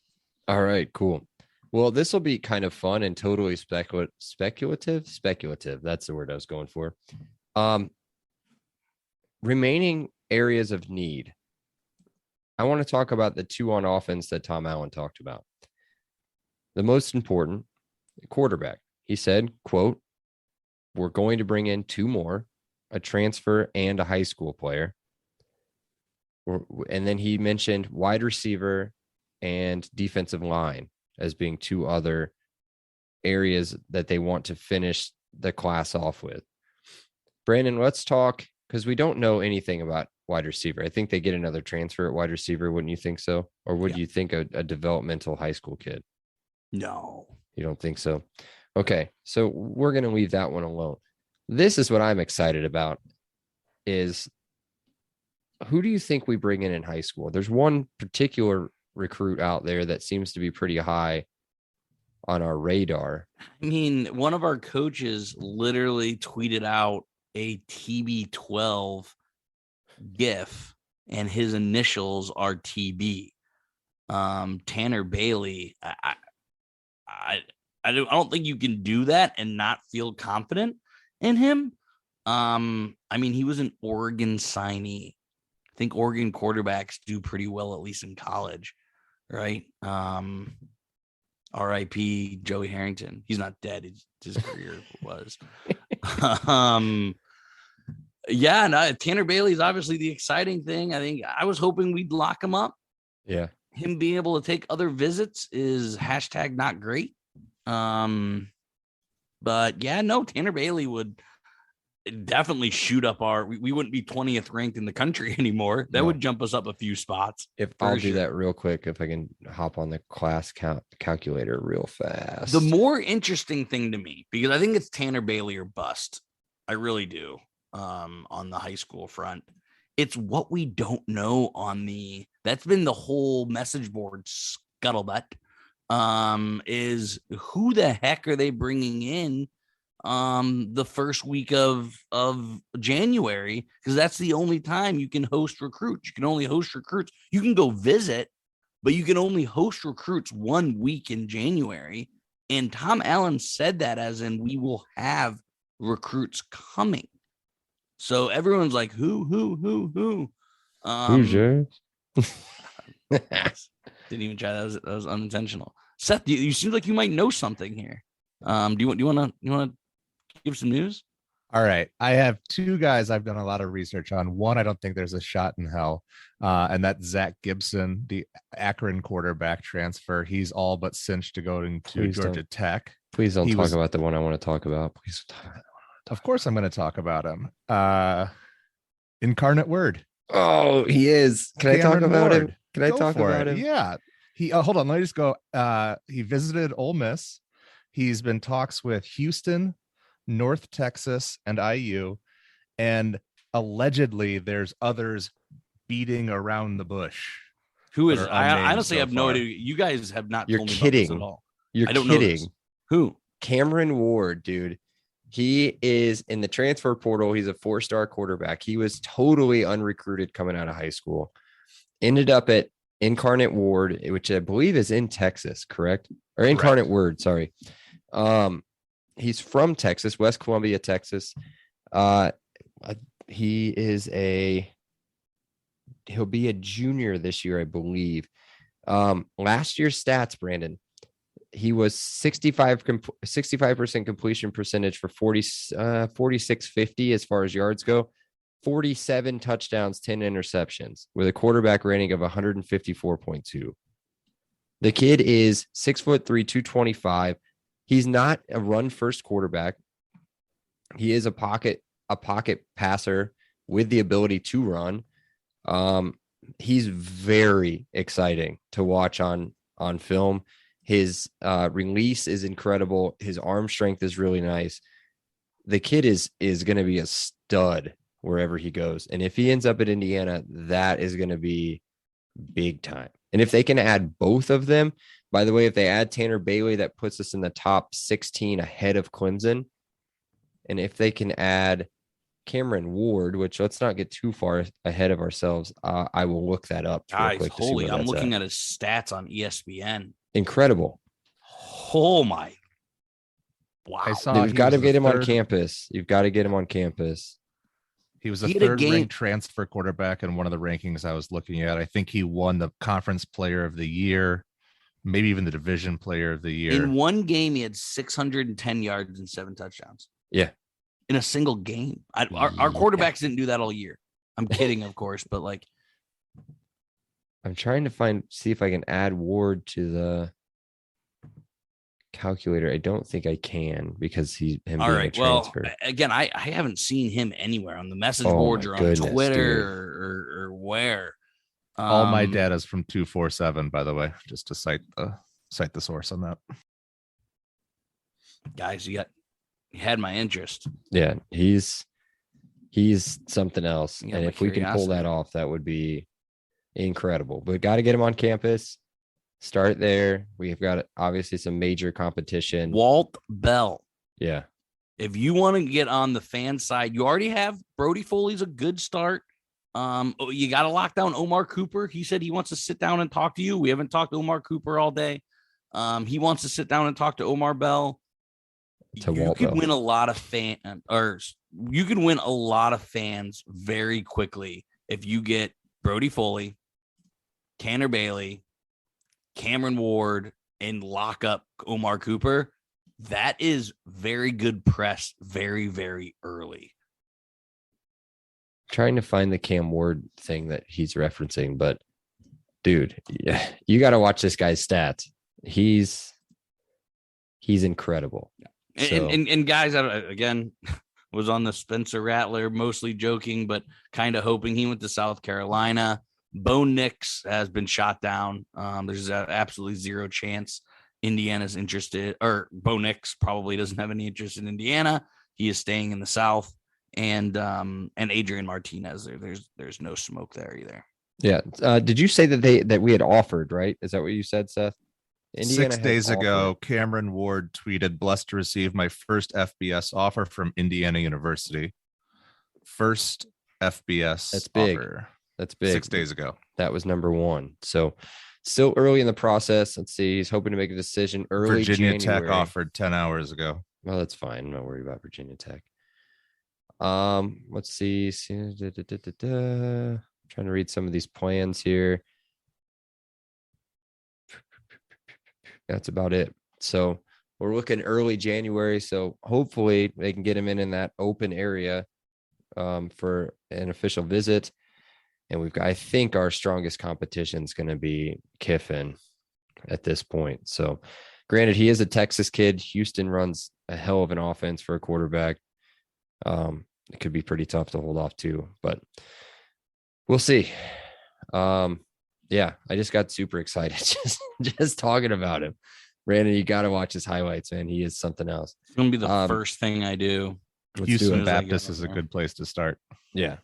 D: All right, cool. Well, this will be kind of fun and totally speculative. That's the word I was going for. Remaining areas of need. I want to talk about the 2 on offense that Tom Allen talked about. The most important, quarterback. He said, quote, "We're going to bring in 2 more, a transfer and a high school player. And then he mentioned wide receiver and defensive line as being two other areas that they want to finish the class off with. Brandon, let's talk, because we don't know anything about wide receiver. I think they get another transfer at wide receiver. Wouldn't you think so? Or would you think a developmental high school kid?
E: No.
D: You don't think so? Okay. So we're going to leave that one alone. This is what I'm excited about is who do you think we bring in high school? There's one particular recruit out there that seems to be pretty high on our radar.
E: I mean, one of our coaches literally tweeted out a TB12 GIF, and his initials are TB. Tanner Bailey. I don't think you can do that and not feel confident in him. I mean, he was an Oregon signee. I think Oregon quarterbacks do pretty well, at least in college, right? R.I.P. Joey Harrington. He's not dead. His career was. Yeah, no, Tanner Bailey is obviously the exciting thing. I think I was hoping we'd lock him up.
D: Yeah.
E: Him being able to take other visits is hashtag not great. But yeah, no, Tanner Bailey would definitely shoot up we wouldn't be 20th ranked in the country anymore. That would jump us up a few spots.
D: If I'll do that real quick, if I can hop on the class calculator real fast.
E: The more interesting thing to me, because I think it's Tanner Bailey or bust. I really do. On the high school front, it's what we don't know that's been the whole message board scuttlebutt, is who the heck are they bringing in the first week of January, because that's the only time you can host recruits. You can only host recruits. You can go visit, but you can only host recruits 1 week in January. And Tom Allen said that as in we will have recruits coming. So everyone's like, who?
D: Who's yours?
E: Didn't even try. That was unintentional. Seth, you seem like you might know something here. Do you want to give some news?
F: All right. I have two guys I've done a lot of research on. One, I don't think there's a shot in hell. And that's Zach Gibson, the Akron quarterback transfer. He's all but cinched to going to Georgia Tech.
D: Please don't talk about the one I want to talk about. Please talk about that one.
F: Of course I'm going to talk about him. Incarnate Word.
D: Oh, he is. Can I talk about him? Can I talk about him?
F: Yeah. He hold on. Let me just go. He visited Ole Miss. He's been talks with Houston, North Texas, and IU. And allegedly there's others beating around the bush.
E: Who is? I honestly have no idea. You guys have not
D: You're
E: told me
D: kidding.
E: about this at all.
D: You're
E: I don't
D: kidding.
E: Know who?
D: Cameron Ward, dude. He is in the transfer portal. He's a 4-star quarterback. He was totally unrecruited coming out of high school. Ended up at Incarnate Ward, which I believe is in Texas, correct? Or Incarnate Word, sorry. He's from Texas, West Columbia, Texas. He'll be a junior this year, I believe. Last year's stats, Brandon. He was 65% completion percentage for 4650 as far as yards go, 47 touchdowns, 10 interceptions with a quarterback rating of 154.2. The kid is 6'3", 225. He's not a run first quarterback. He is a pocket passer with the ability to run. He's very exciting to watch on film. His release is incredible. His arm strength is really nice. The kid is going to be a stud wherever he goes. And if he ends up at Indiana, that is going to be big time. And if they can add both of them, by the way, if they add Tanner Bailey, that puts us in the top 16 ahead of Clemson. And if they can add Cameron Ward, which let's not get too far ahead of ourselves, I will look that up.
E: Guys, holy, I'm looking at his stats on ESPN.
D: Incredible.
E: Oh my. Wow.
D: You've got to get him on campus. You've got to get him on campus.
F: He was a third-ranked transfer quarterback in one of the rankings I was looking at. I think he won the conference player of the year, maybe even the division player of the year.
E: In one game, he had 610 yards and 7 touchdowns.
D: Yeah.
E: In a single game. Our quarterbacks didn't do that all year. I'm kidding, of course, but like
D: I'm trying to see if I can add Ward to the calculator. I don't think I can because him being a transfer.
E: Well, again, I haven't seen him anywhere on the message
D: Oh,
E: boards
D: my
E: or on
D: goodness,
E: Twitter or where.
F: All my data is from 247, by the way, just to cite the source on that.
E: Guys, you had my interest.
D: Yeah, he's something else.
E: Yeah,
D: And
E: my
D: if we can pull that
E: curiosity.
D: off, that would be incredible. But got to get him on campus. Start there. We've got obviously some major competition.
E: Walt Bell.
D: Yeah.
E: If you want to get on the fan side, you already have Brody Foley's a good start. You got to lock down Omar Cooper. He said he wants to sit down and talk to you. We haven't talked to Omar Cooper all day. He wants to sit down and talk to Omar Bell. You could win a lot of you can win a lot of fans very quickly if you get Brody Foley, Tanner Bailey, Cameron Ward, and lock up Omar Cooper. That is very good press very, very early.
D: Trying to find the Cam Ward thing that he's referencing, but dude, yeah, you got to watch this guy's stats. He's incredible.
E: And guys, again, was on the Spencer Rattler, mostly joking, but kind of hoping. He went to South Carolina. Bo Nix has been shot down. There's absolutely zero chance Indiana's interested, or Bo Nix probably doesn't have any interest in Indiana. He is staying in the South. And Adrian Martinez, there's no smoke there either.
D: Yeah. Did you say that we had offered, right? Is that what you said, Seth?
F: Indiana 6 days ago, Cameron Ward tweeted, "Blessed to receive my first FBS offer from Indiana University." First FBS
D: That's big.
F: offer.
D: That's big.
F: 6 days ago.
D: That was number one. So still early in the process. Let's see. He's hoping to make a decision early
F: Virginia
D: January.
F: Tech offered 10 hours ago.
D: Well, that's fine. I'm not worried about Virginia Tech. Let's see. Trying to read some of these plans here. That's about it. So we're looking early January. So hopefully they can get him in that open area for an official visit. And we've got, I think our strongest competition is going to be Kiffin at this point. So granted, he is a Texas kid. Houston runs a hell of an offense for a quarterback. It could be pretty tough to hold off too, but we'll see. Yeah, I just got super excited just talking about him. Brandon, you got to watch his highlights, man. He is something else.
E: It's going to be the first thing I do.
F: Houston Baptist is a good place to start.
D: Yeah.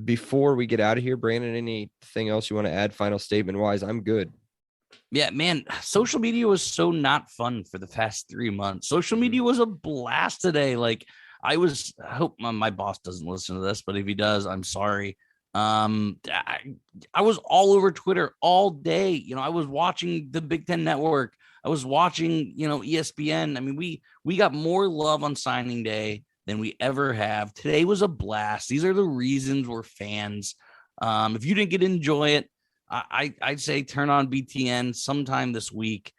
D: Before we get out of here, Brandon, anything else you want to add final statement wise? I'm good.
E: Yeah, man, social media was so not fun for the past 3 months. Social media was a blast today. Like I hope my boss doesn't listen to this, but if he does, I'm sorry. I was all over Twitter all day. I was watching the Big Ten Network. I was watching, ESPN. I mean, we got more love on signing day than we ever have. Today was a blast. These are the reasons we're fans. If you didn't get to enjoy it, I'd say turn on BTN sometime this week.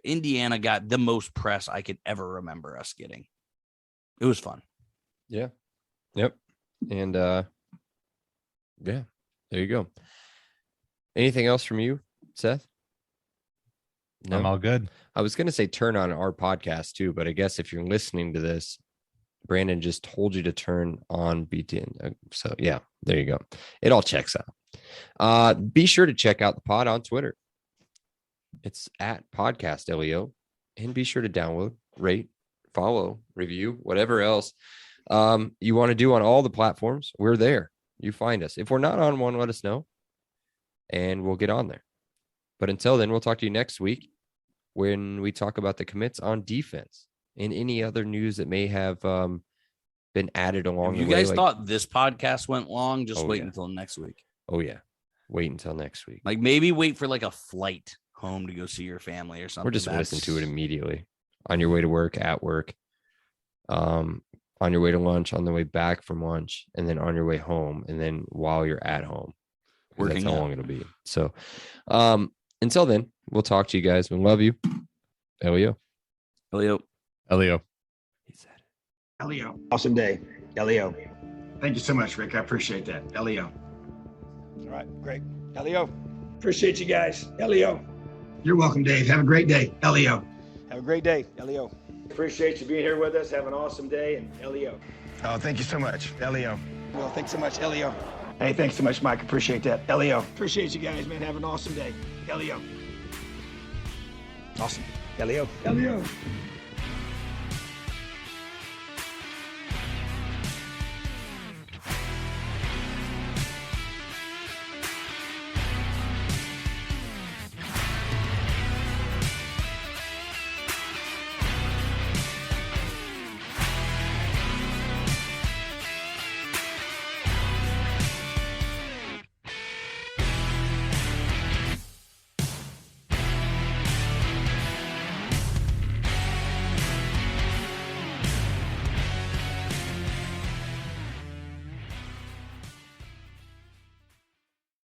E: Indiana got the most press I could ever remember us getting. It was fun.
D: Yeah. Yep. And yeah, there you go. Anything else from you, Seth?
F: No? I'm all good.
D: I was going to say turn on our podcast too, but I guess if you're listening to this, Brandon just told you to turn on BTN. So yeah, there you go. It all checks out. Be sure to check out the pod on Twitter. It's at Podcast LEO, and be sure to download, rate, follow, review, whatever else you want to do on all the platforms. We're there. You find us. If we're not on one, let us know, and we'll get on there. But until then, we'll talk to you next week when we talk about the commits on defense and any other news that may have been added along the way.
E: You guys thought this podcast went long? Just wait until next week.
D: Oh, yeah. Wait until next week.
E: Like maybe wait for like a flight home to go see your family or something.
D: Or just listen to it immediately on your way to work, at work, on your way to lunch, on the way back from lunch, and then on your way home, and then while you're at home. That's how long it'll be. So until then, we'll talk to you guys. We love you. Elio.
E: Elio.
F: Elio.
D: He said it.
G: Elio. Awesome day. Elio.
H: Thank you so much, Rick. I appreciate that. Elio.
G: All right, great. Elio, appreciate you guys. Elio. You're welcome, Dave. Have a great day. Elio. Have a great day, Elio. Appreciate you being here with us. Have an awesome day, and Elio. Oh, thank you so much, Elio. Well, thanks so much, Elio. Hey, thanks so much, Mike. Appreciate that. Elio. Appreciate you guys, man. Have an awesome day. Elio. Awesome. Elio. Elio.